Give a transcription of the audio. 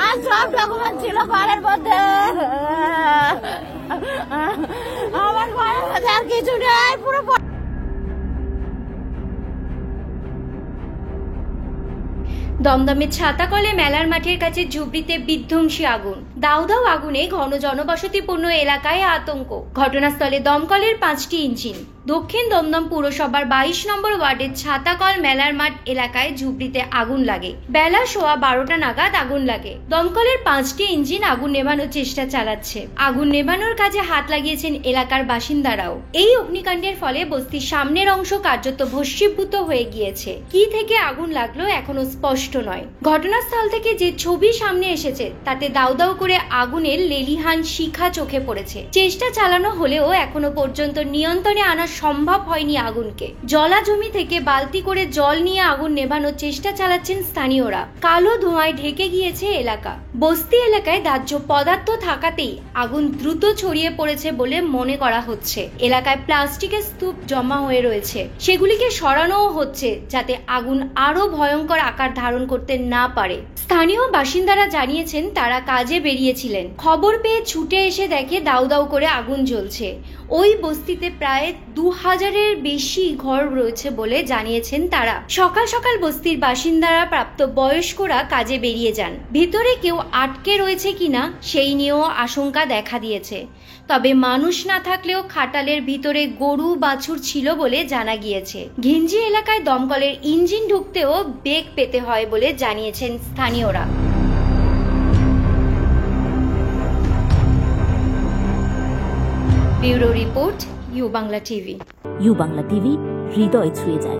আর সব ডকুমেন্ট ছিল ঘরের মধ্যে, আমার ঘরের মধ্যে আর কিছু নেই, পুরো দমদমের ছাতাকলে মেলার মাঠের কাছে ঝুপড়িতে বিধ্বংসী আগুন। দাউ দাউ আগুনে ঘন জনবসতিপূর্ণ এলাকায় আতঙ্ক। ঘটনাস্থলে দমকলের 5টি ইঞ্জিন। দক্ষিণ দমদম পুরসভার 22 নম্বর ওয়ার্ডের ছাতাকল মেলার মাঠ এলাকায় ঝুপড়িতে আগুন লাগে। বেলা 12:15 নাগাদ আগুন লাগে। দমকলের 5টি ইঞ্জিন আগুন নেভানোর চেষ্টা চালাচ্ছে। আগুন নেভানোর কাজে হাত লাগিয়েছেন এলাকার বাসিন্দারাও। এই অগ্নিকাণ্ডের ফলে বস্তির সামনের অংশ কার্যত ভস্মীভূত হয়ে গিয়েছে। কি থেকে আগুন লাগলো এখনো স্পষ্ট নয়। ঘটনাস্থল থেকে যে ছবি সামনে এসেছে তাতে দাউ দাউ করে আগুনের লেলিহান শিখা চোখে পড়েছে। চেষ্টা চালানো হলেও এখনো পর্যন্ত নিয়ন্ত্রণে আনা সম্ভব হয়নি আগুনকে। জলা জমি থেকে বালতি করে জল নিয়ে আগুন নেভানোর চেষ্টা চালাচ্ছেন স্থানীয়রা। কালো ধোঁয়ায় ঢেকে গিয়েছে এলাকা। বস্তি এলাকায় দাহ্য পদার্থ থাকাতেই আগুন দ্রুত ছড়িয়ে পড়েছে বলে মনে করা হচ্ছে। এলাকায় প্লাস্টিকের স্তূপ জমা হয়ে রয়েছে, সেগুলিকে সরানোও হচ্ছে যাতে আগুন আরো ভয়ঙ্কর আকার ধারণ করতে না পারে। স্থানীয় বাসিন্দারা জানিয়েছেন তারা কাজে বেরিয়েছিলেন, খবর পেয়ে ছুটে এসে দেখে দাউ দাউ করে আগুন জ্বলছে। ওই বস্তিতে প্রায় 2000-এর বেশি ঘর রয়েছে বলে জানিয়েছেন তারা। সকাল সকাল বস্তির বাসিন্দারা প্রাপ্ত বয়স্করা কাজে বেরিয়ে যান। ভিতরে কেউ আটকে রয়েছে কিনা সেই নিয়েও আশঙ্কা দেখা দিয়েছে। তবে মানুষ না থাকলেও খাটালের ভিতরে গরু বাছুর ছিল বলে জানা গিয়েছে। ঘিঞ্জি এলাকায় দমকলের ইঞ্জিন ঢুকতেও বেগ পেতে হয় বলে জানিয়েছেন স্থানীয়রা। Bureau report, U Bangla TV. U Bangla TV, হৃদয় ছুঁয়ে যায়।